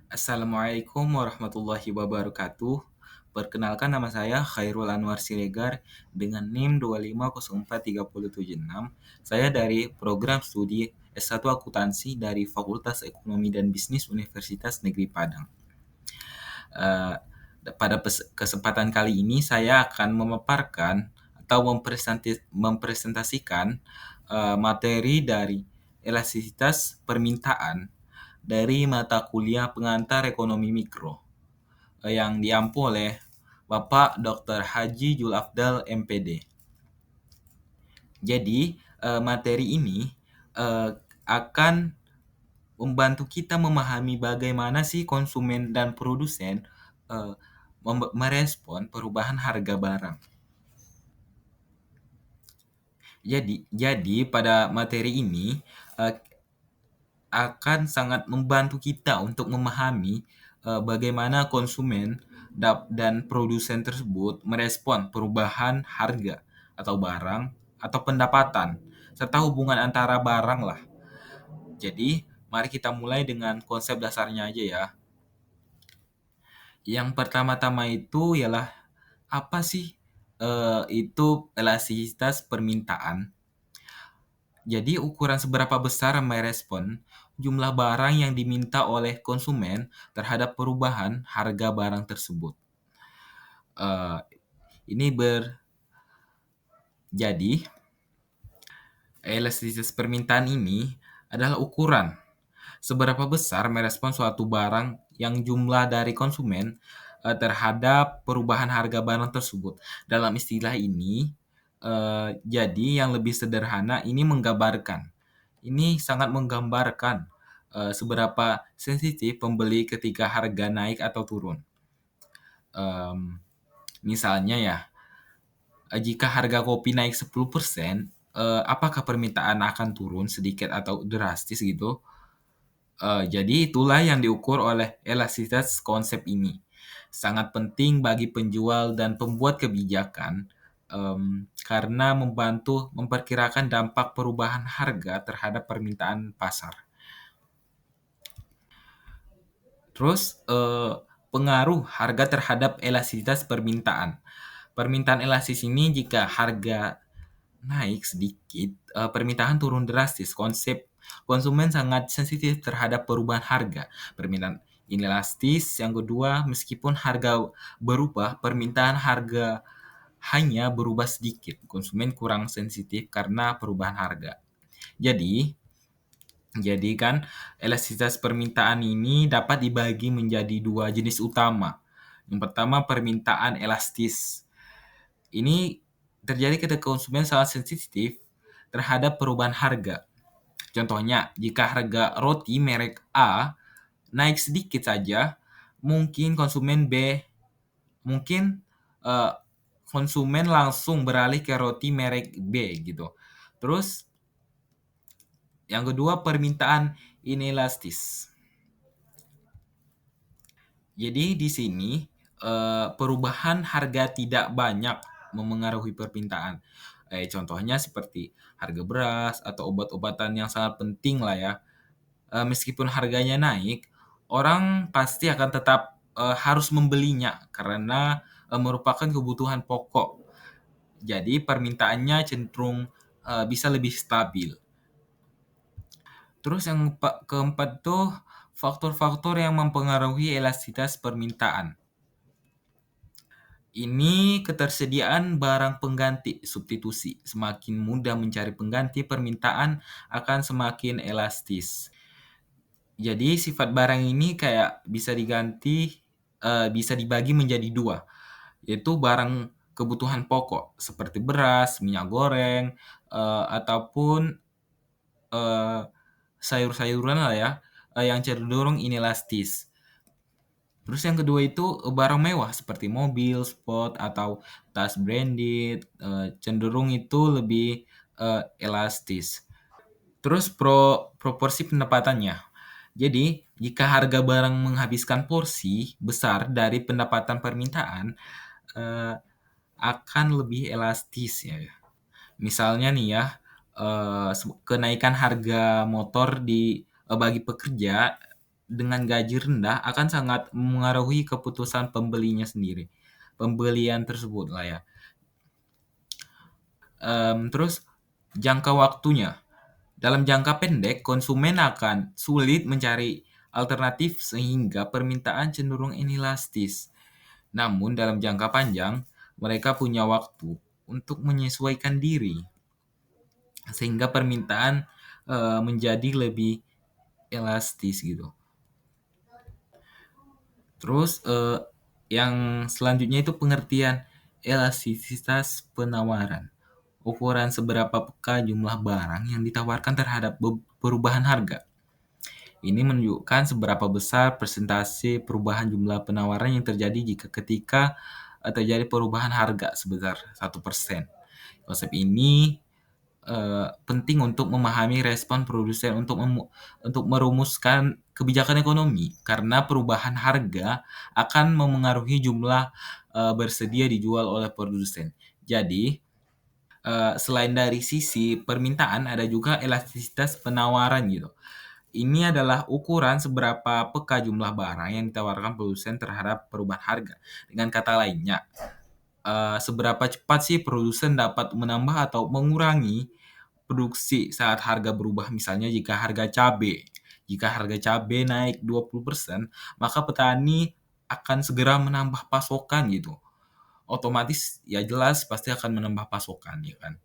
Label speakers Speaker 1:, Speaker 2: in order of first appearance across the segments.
Speaker 1: Assalamualaikum warahmatullahi wabarakatuh. Perkenalkan nama saya Khairul Anwar Siregar dengan NIM 2504376. Saya dari program studi S1 Akuntansi dari Fakultas Ekonomi dan Bisnis Universitas Negeri Padang. Eh, Pada kesempatan kali ini saya akan memaparkan atau mempresentasikan materi dari elastisitas permintaan dari mata kuliah pengantar ekonomi mikro yang diampu oleh Bapak Dr. Haji Jul Afdal MPD. Jadi materi ini akan membantu kita memahami bagaimana sih konsumen dan produsen eh, merespon perubahan harga barang. Jadi pada materi ini eh, akan sangat membantu kita untuk memahami bagaimana konsumen dan produsen tersebut merespon perubahan harga atau barang atau pendapatan serta hubungan antara barang lah. Jadi, mari kita mulai dengan konsep dasarnya aja ya. Yang pertama-tama itu ialah apa sih itu elastisitas permintaan? Jadi ukuran seberapa besar merespon jumlah barang yang diminta oleh konsumen terhadap perubahan harga barang tersebut. Eh, ini jadi elastisitas permintaan ini adalah ukuran seberapa besar merespon suatu barang yang jumlah dari konsumen terhadap perubahan harga barang tersebut. Dalam istilah ini, jadi yang lebih sederhana ini sangat menggambarkan seberapa sensitif pembeli ketika harga naik atau turun. Misalnya ya, jika harga kopi naik 10%, apakah permintaan akan turun sedikit atau drastis gitu? Jadi itulah yang diukur oleh elastisitas konsep ini. Sangat penting bagi penjual dan pembuat kebijakan karena membantu memperkirakan dampak perubahan harga terhadap permintaan pasar. Terus pengaruh harga terhadap elastisitas permintaan. Permintaan elastis ini jika harga naik sedikit, permintaan turun drastis. Konsep konsumen sangat sensitif terhadap perubahan harga. Permintaan inelastis. Yang kedua, meskipun harga berubah, permintaan harga hanya berubah sedikit. Konsumen kurang sensitif karena perubahan harga. Jadi kan elastisitas permintaan ini dapat dibagi menjadi dua jenis utama. Yang pertama permintaan elastis. Ini terjadi ketika konsumen sangat sensitif terhadap perubahan harga. Contohnya, jika harga roti merek A naik sedikit saja, mungkin mungkin eh, konsumen langsung beralih ke roti merek B gitu. Terus yang kedua permintaan inelastis. Jadi di sini perubahan harga tidak banyak memengaruhi permintaan. Contohnya seperti harga beras atau obat-obatan yang sangat penting lah ya. Meskipun harganya naik, orang pasti akan tetap harus membelinya karena merupakan kebutuhan pokok. Jadi permintaannya cenderung bisa lebih stabil. Terus yang keempat tuh faktor-faktor yang mempengaruhi elastisitas permintaan. Ini ketersediaan barang pengganti substitusi. Semakin mudah mencari pengganti, permintaan akan semakin elastis. Jadi sifat barang ini kayak bisa dibagi menjadi dua, yaitu barang kebutuhan pokok seperti beras, minyak goreng, ataupun eh, sayur-sayuran lah ya, yang cenderung inelastis. Terus yang kedua itu barang mewah seperti mobil, sport atau tas branded, cenderung itu lebih elastis. Terus proporsi pendapatannya. Jadi, jika harga barang menghabiskan porsi besar dari pendapatan permintaan, eh, akan lebih elastis ya. Misalnya nih ya, kenaikan harga motor bagi pekerja dengan gaji rendah akan sangat mengaruhi keputusan pembelinya sendiri. Pembelian tersebut lah ya. Terus jangka waktunya. Dalam jangka pendek, konsumen akan sulit mencari alternatif sehingga permintaan cenderung inelastis. Namun dalam jangka panjang, mereka punya waktu untuk menyesuaikan diri sehingga permintaan menjadi lebih elastis gitu. Terus yang selanjutnya itu pengertian elastisitas penawaran. Ukuran seberapa peka jumlah barang yang ditawarkan terhadap perubahan harga. Ini menunjukkan seberapa besar persentase perubahan jumlah penawaran yang terjadi jika ketika terjadi perubahan harga sebesar 1%. Konsep ini penting untuk memahami respon produsen untuk merumuskan kebijakan ekonomi karena perubahan harga akan memengaruhi jumlah bersedia dijual oleh produsen. Jadi, selain dari sisi permintaan ada juga elastisitas penawaran gitu. Ini adalah ukuran seberapa peka jumlah barang yang ditawarkan produsen terhadap perubahan harga. Dengan kata lainnya, seberapa cepat sih produsen dapat menambah atau mengurangi produksi saat harga berubah. Misalnya jika harga cabai naik 20%, maka petani akan segera menambah pasokan gitu. Otomatis ya jelas pasti akan menambah pasokan ya kan.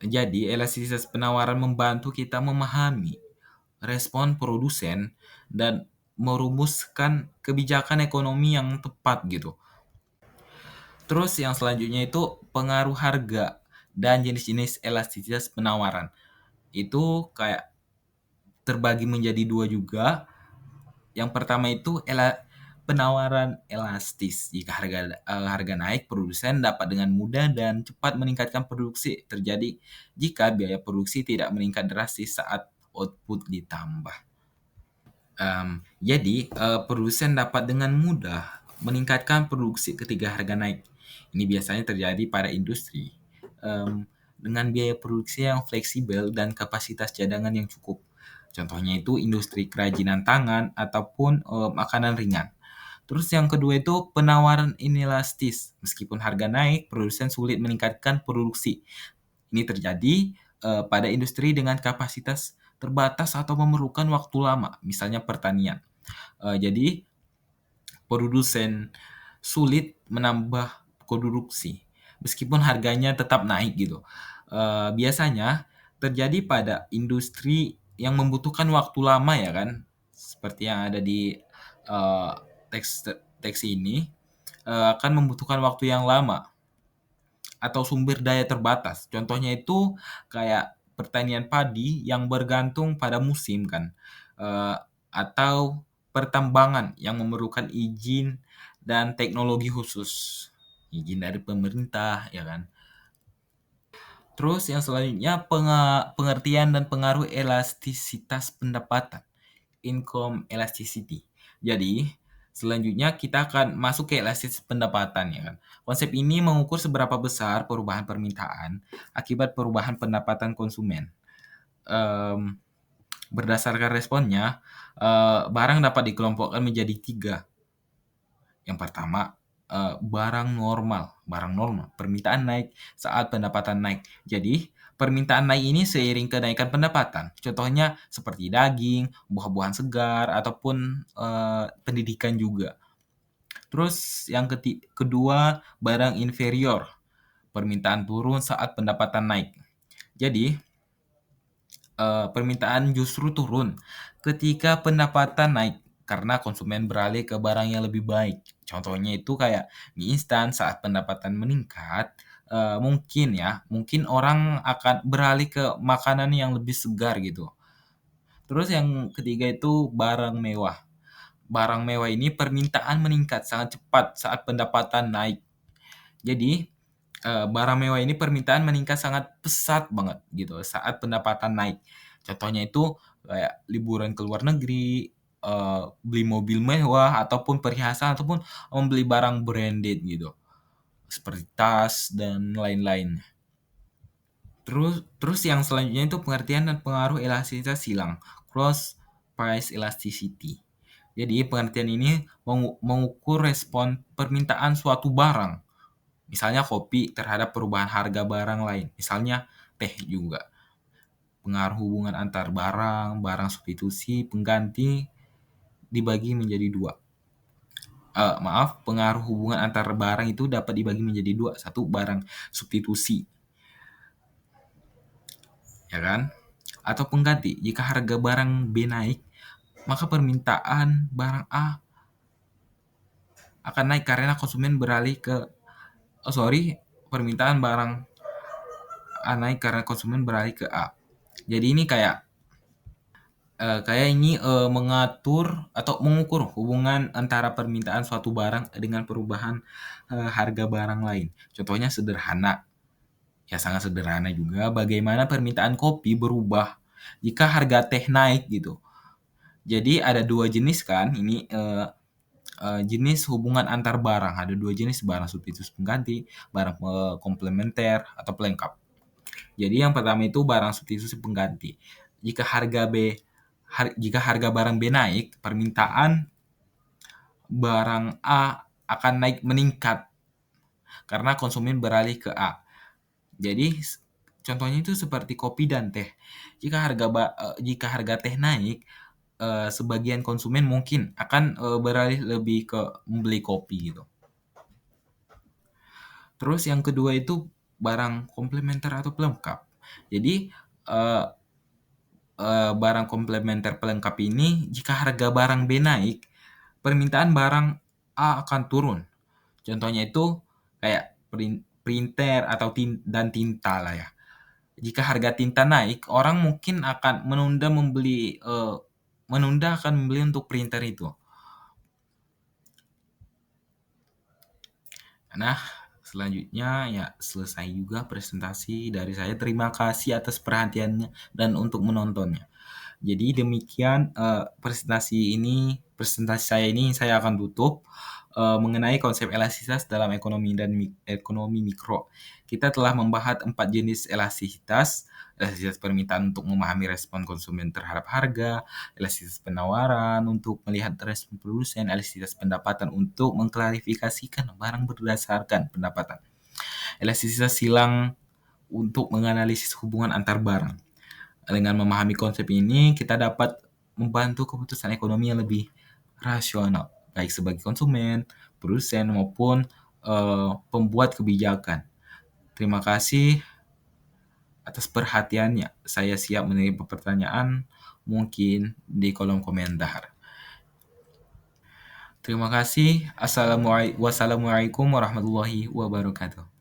Speaker 1: Jadi elastisitas penawaran membantu kita memahami respon produsen dan merumuskan kebijakan ekonomi yang tepat gitu. Terus yang selanjutnya itu pengaruh harga dan jenis-jenis elastisitas penawaran. Itu kayak terbagi menjadi dua juga. Yang pertama itu penawaran elastis. Jika harga naik, produsen dapat dengan mudah dan cepat meningkatkan produksi. Terjadi jika biaya produksi tidak meningkat drastis saat output ditambah. Jadi, produsen dapat dengan mudah meningkatkan produksi ketika harga naik. Ini biasanya terjadi pada industri dengan biaya produksi yang fleksibel dan kapasitas cadangan yang cukup. Contohnya itu industri kerajinan tangan ataupun makanan ringan. Terus yang kedua itu penawaran inelastis. Meskipun harga naik, produsen sulit meningkatkan produksi. Ini terjadi pada industri dengan kapasitas terbatas atau memerlukan waktu lama, misalnya pertanian. Jadi produsen sulit menambah produksi meskipun harganya tetap naik gitu. Biasanya terjadi pada industri yang membutuhkan waktu lama ya kan, seperti yang ada di uh, teks teks ini akan membutuhkan waktu yang lama atau sumber daya terbatas. Contohnya itu kayak pertanian padi yang bergantung pada musim kan, eee, atau pertambangan yang memerlukan izin dan teknologi khusus, izin dari pemerintah ya kan. Terus yang selanjutnya pengertian dan pengaruh elastisitas pendapatan, income elasticity. Jadi, selanjutnya kita akan masuk ke elastisitas pendapatan ya kan. Konsep ini mengukur seberapa besar perubahan permintaan akibat perubahan pendapatan konsumen. Mmm, Berdasarkan responnya, barang dapat dikelompokkan menjadi 3. Yang pertama, barang normal, permintaan naik saat pendapatan naik. Jadi, permintaan naik ini seiring kenaikan pendapatan. Contohnya seperti daging, buah-buahan segar, ataupun, pendidikan juga. Terus yang kedua, barang inferior, permintaan turun saat pendapatan naik. Jadi, permintaan justru turun ketika pendapatan naik karena konsumen beralih ke barang yang lebih baik. Contohnya itu kayak mie instan saat pendapatan meningkat, mungkin orang akan beralih ke makanan yang lebih segar gitu. Terus yang ketiga itu barang mewah. Barang mewah ini permintaan meningkat sangat cepat saat pendapatan naik. Jadi, barang mewah ini permintaan meningkat sangat pesat banget gitu saat pendapatan naik. Contohnya itu kayak liburan ke luar negeri, beli mobil mewah, ataupun perhiasan, ataupun membeli barang branded gitu, seperti tas dan lain-lain. Terus terus yang selanjutnya itu pengertian dan pengaruh elastisitas silang, cross price elasticity. Jadi pengertian ini mengukur respon permintaan suatu barang, misalnya kopi terhadap perubahan harga barang lain, misalnya teh juga. Pengaruh hubungan antar barang, barang substitusi, pengganti dibagi menjadi dua. Pengaruh hubungan antar barang itu dapat dibagi menjadi dua. Satu, barang substitusi, ya kan? Atau pengganti. Jika harga barang B naik, maka permintaan barang A akan naik karena konsumen beralih ke permintaan barang A naik karena konsumen beralih ke A. Jadi ini kayak ini mengatur atau mengukur hubungan antara permintaan suatu barang dengan perubahan harga barang lain. Contohnya sederhana, ya sangat sederhana juga, bagaimana permintaan kopi berubah jika harga teh naik gitu. Jadi ada dua jenis kan, ini jenis hubungan antar barang. Ada dua jenis, barang substitusi pengganti, barang komplementer atau pelengkap. Jadi yang pertama itu barang substitusi pengganti. Jika harga barang B naik, permintaan barang A akan meningkat karena konsumen beralih ke A. Jadi contohnya itu seperti kopi dan teh. Jika harga teh naik, sebagian konsumen mungkin akan beralih lebih ke membeli kopi gitu. Terus yang kedua itu barang komplementer atau pelengkap. Jadi barang komplementer pelengkap ini, jika harga barang B naik, permintaan barang A akan turun. Contohnya itu kayak printer atau tinta lah ya. Jika harga tinta naik, orang mungkin akan menunda akan membeli untuk printer itu. Nah, selanjutnya ya selesai juga presentasi dari saya. Terima kasih atas perhatiannya dan untuk menontonnya. Jadi demikian presentasi saya ini saya akan tutup mengenai konsep elastisitas dalam ekonomi dan ekonomi mikro. Kita telah membahas 4 jenis elastisitas permintaan untuk memahami respon konsumen terhadap harga, elastisitas penawaran untuk melihat respon produsen, elastisitas pendapatan untuk mengklarifikasikan barang berdasarkan pendapatan, elastisitas silang untuk menganalisis hubungan antar barang. Dengan memahami konsep ini, kita dapat membantu keputusan ekonomi yang lebih rasional, baik sebagai konsumen, produsen, maupun pembuat kebijakan. Terima kasih atas perhatiannya. Saya siap menerima pertanyaan mungkin di kolom komentar. Terima kasih. Wassalamualaikum warahmatullahi wabarakatuh.